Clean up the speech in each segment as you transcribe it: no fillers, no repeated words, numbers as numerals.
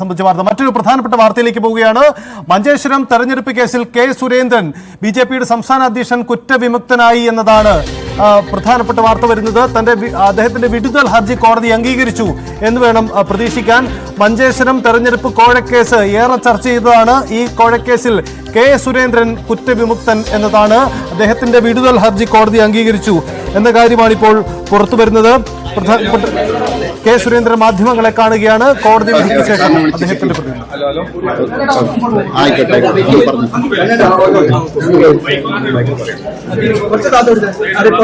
സംബന്ധിച്ച വാർത്ത മറ്റൊരു പ്രധാനപ്പെട്ട വാർത്തയിലേക്ക് പോവുകയാണ്. മഞ്ചേശ്വരം തെരഞ്ഞെടുപ്പ് കേസിൽ കെ സുരേന്ദ്രൻ ബിജെപിയുടെ സംസ്ഥാന അധ്യക്ഷൻ കുറ്റവിമുക്തനായി എന്നതാണ് പ്രധാനപ്പെട്ട വാർത്ത വരുന്നത്. അദ്ദേഹത്തിന്റെ വിടുതൽ ഹർജി കോടതി അംഗീകരിച്ചു എന്ന് വേണം പ്രതീക്ഷിക്കാൻ. മഞ്ചേശ്വരം തെരഞ്ഞെടുപ്പ് കോഴക്കേസ് ഏറെ ചർച്ച ചെയ്തതാണ്. ഈ കോഴക്കേസിൽ കെ സുരേന്ദ്രൻ കുറ്റവിമുക്തൻ എന്നതാണ്. അദ്ദേഹത്തിന്റെ വിടുതൽ ഹർജി കോടതി അംഗീകരിച്ചു എന്ന കാര്യമാണ് ഇപ്പോൾ പുറത്തു വരുന്നത്. കെ സുരേന്ദ്രൻ മാധ്യമങ്ങളെ കാണുകയാണ്. കോടതി വിധിക്ക് ശേഷം അദ്ദേഹത്തിന്റെ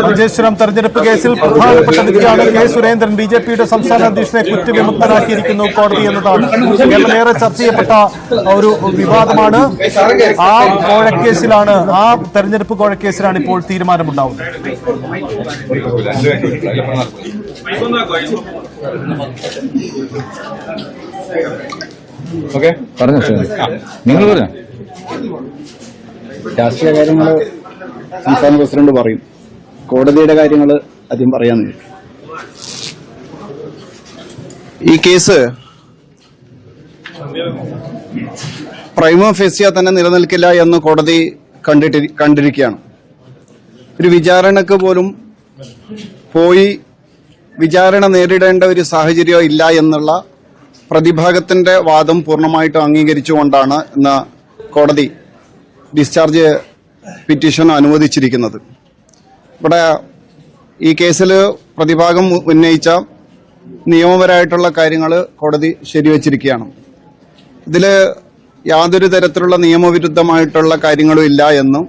മഞ്ചേശ്വരം തെരഞ്ഞെടുപ്പ് കേസിൽ പ്രധാനപ്പെട്ട വിധിയാണ്. കെ സുരേന്ദ്രൻ ബിജെപിയുടെ സംസ്ഥാന അധ്യക്ഷനെ കുറ്റവിമുക്തനാക്കിയിരിക്കുന്നു കോടതി എന്നതാണ്. കേരളം ഏറെ ചർച്ച ചെയ്യപ്പെട്ട ഒരു വിവാദമാണ്. ആ കോഴക്കേസിലാണ്, ആ തെരഞ്ഞെടുപ്പ് കോഴക്കേസിലാണ് ഇപ്പോൾ തീരുമാനമുണ്ടാവുന്നത്. നിങ്ങൾ പറഞ്ഞ രാഷ്ട്രീയ കാര്യങ്ങൾ സംസ്ഥാന പ്രസിഡന്റ് പറയും, കോടതിയുടെ കാര്യങ്ങൾ ആദ്യം പറയാന്ന്. ഈ കേസ് പ്രൈമ ഫേസിയ തന്നെ നിലനിൽക്കില്ല എന്ന് കോടതി കണ്ടിരിക്കുകയാണ്. ഒരു വിചാരണക്ക് പോലും പോയി വിചാരണ നേരിടേണ്ട ഒരു സാഹചര്യം ഇല്ല എന്നുള്ള പ്രതിഭാഗത്തിന്റെ വാദം പൂർണ്ണമായിട്ടും അംഗീകരിച്ചുകൊണ്ടാണ് ഇന്ന് കോടതി ഡിസ്ചാർജ് പിറ്റീഷൻ അനുവദിച്ചിരിക്കുന്നത്. ഇവിടെ ഈ കേസിൽ പ്രതിഭാഗം ഉന്നയിച്ച നിയമപരമായിട്ടുള്ള കാര്യങ്ങൾ കോടതി ശരിവച്ചിരിക്കുകയാണ്. ഇതിൽ യാതൊരു തരത്തിലുള്ള നിയമവിരുദ്ധമായിട്ടുള്ള കാര്യങ്ങളും ഇല്ല എന്നും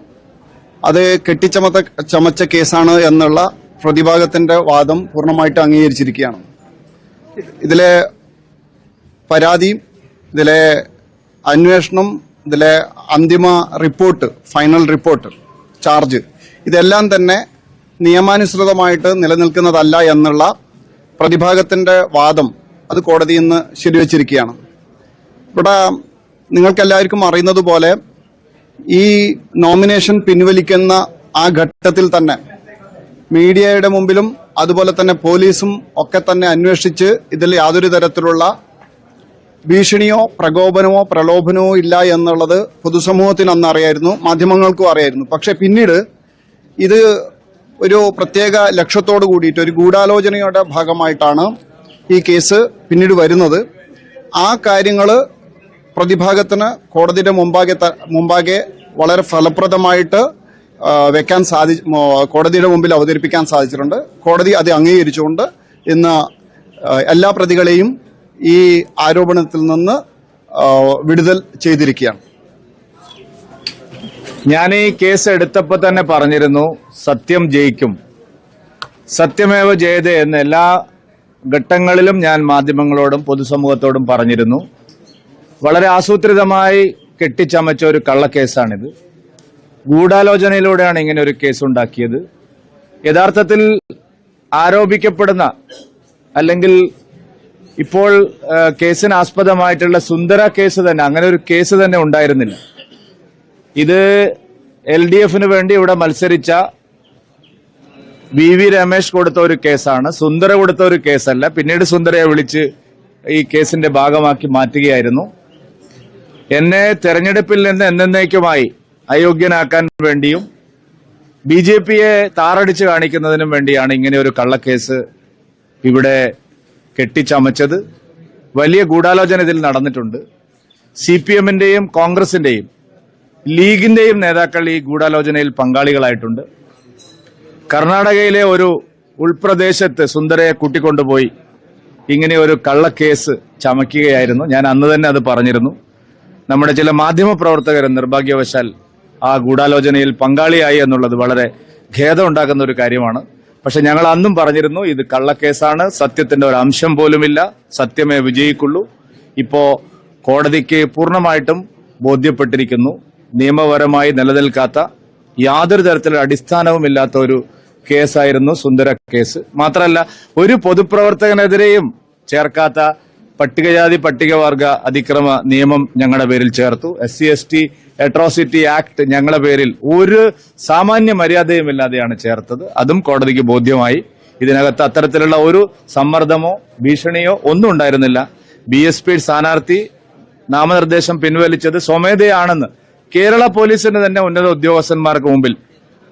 അത് കെട്ടിച്ചമച്ച കേസാണ് എന്നുള്ള പ്രതിഭാഗത്തിന്റെ വാദം പൂർണ്ണമായിട്ട് അംഗീകരിച്ചിരിക്കുകയാണ്. ഇതിലെ പരാതി, ഇതിലെ അന്വേഷണം, ഇതിലെ അന്തിമ റിപ്പോർട്ട്, ഫൈനൽ റിപ്പോർട്ട്, ചാർജ്, ഇതെല്ലാം തന്നെ നിയമാനുസൃതമായിട്ട് നിലനിൽക്കുന്നതല്ല എന്നുള്ള പ്രതിഭാഗത്തിന്റെ വാദം അത് കോടതി ഇന്ന് ശരിവച്ചിരിക്കുകയാണ്. ഇവിടെ നിങ്ങൾക്കെല്ലാവർക്കും അറിയുന്നത് പോലെ ഈ നോമിനേഷൻ പിൻവലിക്കുന്ന ആ ഘട്ടത്തിൽ തന്നെ മീഡിയയുടെ മുമ്പിലും അതുപോലെ തന്നെ പോലീസും ഒക്കെ തന്നെ അന്വേഷിച്ച് ഇതിൽ യാതൊരു തരത്തിലുള്ള ഭീഷണിയോ പ്രകോപനമോ പ്രലോഭനമോ ഇല്ല എന്നുള്ളത് പൊതുസമൂഹത്തിന് അന്ന് അറിയായിരുന്നു, മാധ്യമങ്ങൾക്കും അറിയായിരുന്നു. പക്ഷെ പിന്നീട് ഇത് ഒരു പ്രത്യേക ലക്ഷ്യത്തോടു കൂടിയിട്ട് ഒരു ഗൂഢാലോചനയുടെ ഭാഗമായിട്ടാണ് ഈ കേസ് പിന്നീട് വരുന്നത്. ആ കാര്യങ്ങൾ പ്രതിഭാഗത്തിന് കോടതിയുടെ മുമ്പാകെ വളരെ ഫലപ്രദമായിട്ട് വെക്കാൻ കോടതിയുടെ മുമ്പിൽ അവതരിപ്പിക്കാൻ സാധിച്ചിട്ടുണ്ട്. കോടതി അത് അംഗീകരിച്ചുകൊണ്ട് ഇന്ന് എല്ലാ പ്രതികളെയും ഈ ആരോപണത്തിൽ നിന്ന് വിടുതൽ ചെയ്തിരിക്കുകയാണ്. ഞാൻ ഈ കേസ് എടുത്തപ്പോൾ തന്നെ പറഞ്ഞിരുന്നു, സത്യം ജയിക്കും, സത്യമേവ ജയതേ എന്ന് എല്ലാ ഘട്ടങ്ങളിലും ഞാൻ മാധ്യമങ്ങളോടും പൊതുസമൂഹത്തോടും പറഞ്ഞിരുന്നു. വളരെ ആസൂത്രിതമായി കെട്ടിച്ചമച്ച ഒരു കള്ളക്കേസാണിത്. ഗൂഢാലോചനയിലൂടെയാണ് ഇങ്ങനെ ഒരു കേസ് ഉണ്ടാക്കിയത്. യഥാർത്ഥത്തിൽ ആരോപിക്കപ്പെടുന്ന അല്ലെങ്കിൽ ഇപ്പോൾ കേസിന് ആസ്പദമായിട്ടുള്ള സുന്ദര കേസ് തന്നെ, അങ്ങനെ ഒരു കേസ് തന്നെ ഉണ്ടായിരുന്നില്ല. ഇത് LDF-ന് വേണ്ടി ഇവിടെ മത്സരിച്ച VV രമേശ് കൊടുത്ത ഒരു കേസാണ്, സുന്ദര കൊടുത്ത ഒരു കേസല്ല. പിന്നീട് സുന്ദരയെ വിളിച്ച് ഈ കേസിന്റെ ഭാഗമാക്കി മാറ്റുകയായിരുന്നു. എന്നെ തെരഞ്ഞെടുപ്പിൽ നിന്ന് എന്നേക്കുമായി അയോഗ്യനാക്കാൻ വേണ്ടിയും BJP-യെ താറടിച്ച് കാണിക്കുന്നതിനും വേണ്ടിയാണ് ഇങ്ങനെ ഒരു കള്ളക്കേസ് ഇവിടെ കെട്ടിച്ചമച്ചത്. വലിയ ഗൂഢാലോചന ഇതിൽ നടന്നിട്ടുണ്ട്. CPM-ന്റെയും കോൺഗ്രസിന്റെയും ലീഗിന്റെയും നേതാക്കൾ ഈ ഗൂഢാലോചനയിൽ പങ്കാളികളായിട്ടുണ്ട്. കർണാടകയിലെ ഒരു ഉൾപ്രദേശത്ത് സുന്ദരയെ കൂട്ടിക്കൊണ്ടുപോയി ഇങ്ങനെ ഒരു കള്ളക്കേസ് ചമയ്ക്കുകയായിരുന്നു. ഞാൻ അന്ന് തന്നെ അത് പറഞ്ഞിരുന്നു. നമ്മുടെ ചില മാധ്യമ പ്രവർത്തകർ നിർഭാഗ്യവശാൽ ആ ഗൂഢാലോചനയിൽ പങ്കാളിയായി എന്നുള്ളത് വളരെ ഖേദമുണ്ടാക്കുന്ന ഒരു കാര്യമാണ്. പക്ഷെ ഞങ്ങൾ അന്നും പറഞ്ഞിരുന്നു, ഇത് കള്ളക്കേസാണ്, സത്യത്തിന്റെ ഒരു അംശം പോലുമില്ല, സത്യമേ വിജയിക്കുള്ളൂ. ഇപ്പോ കോടതിക്ക് പൂർണ്ണമായിട്ടും ബോധ്യപ്പെട്ടിരിക്കുന്നു, നിയമപരമായി നിലനിൽക്കാത്ത യാതൊരു തരത്തിലുള്ള അടിസ്ഥാനവുമില്ലാത്ത ഒരു കേസായിരുന്നു സുന്ദര കേസ്. മാത്രമല്ല, ഒരു പൊതുപ്രവർത്തകനെതിരെയും ചേർക്കാത്ത പട്ടികജാതി പട്ടികവർഗ അതിക്രമ നിയമം ഞങ്ങളുടെ പേരിൽ ചേർത്തു. SC/ST അട്രോസിറ്റി ആക്ട് ഞങ്ങളുടെ പേരിൽ ഒരു സാമാന്യ മര്യാദയുമില്ലാതെയാണ് ചേർത്തത്. അതും കോടതിക്ക് ബോധ്യമായി. ഇതിനകത്ത് അത്തരത്തിലുള്ള ഒരു സമ്മർദ്ദമോ ഭീഷണിയോ ഒന്നും ഉണ്ടായിരുന്നില്ല. BSP സ്ഥാനാർത്ഥി നാമനിർദ്ദേശം പിൻവലിച്ചത് സ്വമേധയാണെന്ന് കേരള പോലീസിന്റെ തന്നെ ഉന്നത ഉദ്യോഗസ്ഥന്മാർക്ക് മുമ്പിൽ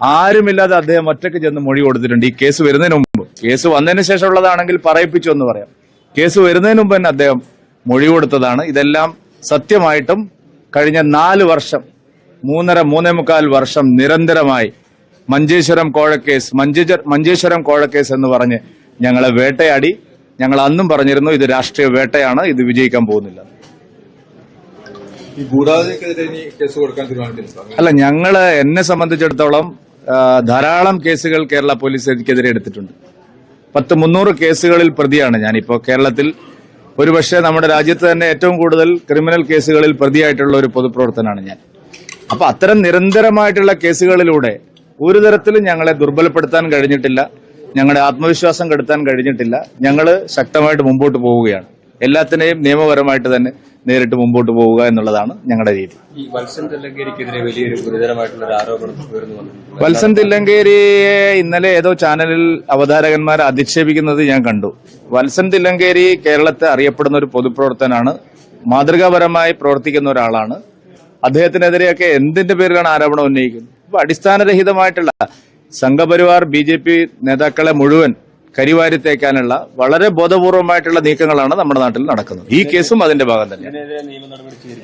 ആരുമില്ലാതെ അദ്ദേഹം ഒറ്റയ്ക്ക് ചെന്ന് മൊഴി കൊടുത്തിട്ടുണ്ട്. ഈ കേസ് വരുന്നതിന് മുമ്പ്, കേസ് വന്നതിന് ശേഷമുള്ളതാണെങ്കിൽ പറയിപ്പിച്ചു എന്ന് പറയാം. കേസ് വരുന്നതിന് മുമ്പ് തന്നെ അദ്ദേഹം മൊഴി കൊടുത്തതാണ്. ഇതെല്ലാം സത്യമായിട്ടും കഴിഞ്ഞ 4 വർഷം 3.5 വർഷം നിരന്തരമായി മഞ്ചേശ്വരം കോഴക്കേസ് എന്ന് പറഞ്ഞ് ഞങ്ങളെ വേട്ടയാടി. ഞങ്ങൾ അന്നും പറഞ്ഞിരുന്നു ഇത് രാഷ്ട്രീയ വേട്ടയാണ്, ഇത് വിജയിക്കാൻ പോകുന്നില്ല. ഈ ഗൂഢാലോചനയ്ക്കെതിരെ ഇനി കേസ് കൊടുക്കാൻ തീരുമാനിച്ചിട്ടുണ്ട്? അല്ല, എന്നെ സംബന്ധിച്ചിടത്തോളം ധാരാളം കേസുകൾ കേരള പോലീസ് എനിക്കെതിരെ എടുത്തിട്ടുണ്ട്. 300 കേസുകളിൽ പ്രതിയാണ് ഞാനിപ്പോ. കേരളത്തിൽ ഒരുപക്ഷെ നമ്മുടെ രാജ്യത്ത് തന്നെ ഏറ്റവും കൂടുതൽ ക്രിമിനൽ കേസുകളിൽ പ്രതിയായിട്ടുള്ള ഒരു പൊതുപ്രവർത്തനാണ് ഞാൻ. അപ്പൊ അത്തരം നിരന്തരമായിട്ടുള്ള കേസുകളിലൂടെ ഒരു തരത്തിലും ഞങ്ങളെ ദുർബലപ്പെടുത്താൻ കഴിഞ്ഞിട്ടില്ല, ഞങ്ങളുടെ ആത്മവിശ്വാസം കെടുത്താൻ കഴിഞ്ഞിട്ടില്ല. ഞങ്ങൾ ശക്തമായിട്ട് മുമ്പോട്ട് പോവുകയാണ്. എല്ലാത്തിനെയും നിയമപരമായിട്ട് തന്നെ നേരിട്ട് മുമ്പോട്ട് പോവുക എന്നുള്ളതാണ് ഞങ്ങളുടെ രീതി. ഈ വത്സൻ തില്ലങ്കേരിക്കെതിരെ വലിയൊരു ഗുരുതരമായിട്ടുള്ള ഒരു ആരോപണം ഉയർന്നു വന്നിട്ടുണ്ട്. വത്സൻ തില്ലങ്കേരിയെ ഇന്നലെ ഏതോ ചാനലിൽ അവതാരകന്മാർ അധിക്ഷേപിക്കുന്നത് ഞാൻ കണ്ടു. വത്സൻ തില്ലങ്കേരി കേരളത്തെ അറിയപ്പെടുന്ന ഒരു പൊതുപ്രവർത്തനാണ്, മാതൃകാപരമായി പ്രവർത്തിക്കുന്ന ഒരാളാണ്. അദ്ദേഹത്തിനെതിരെയൊക്കെ എന്തിന്റെ പേരിലാണ് ആരോപണം ഉന്നയിക്കുന്നത്? ഇപ്പൊ അടിസ്ഥാനരഹിതമായിട്ടുള്ള സംഘപരിവാർ BJP നേതാക്കളെ മുഴുവൻ കരിവാരിത്തേക്കാനുള്ള വളരെ ബോധപൂർവമായിട്ടുള്ള നീക്കങ്ങളാണ് നമ്മുടെ നാട്ടിൽ നടക്കുന്നത്. ഈ കേസും അതിന്റെ ഭാഗം തന്നെയാണ്.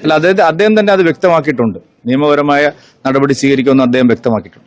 അല്ല, അദ്ദേഹം തന്നെ അത് വ്യക്തമാക്കിയിട്ടുണ്ട്. നിയമപരമായ നടപടി സ്വീകരിക്കുമെന്ന് അദ്ദേഹം വ്യക്തമാക്കിയിട്ടുണ്ട്.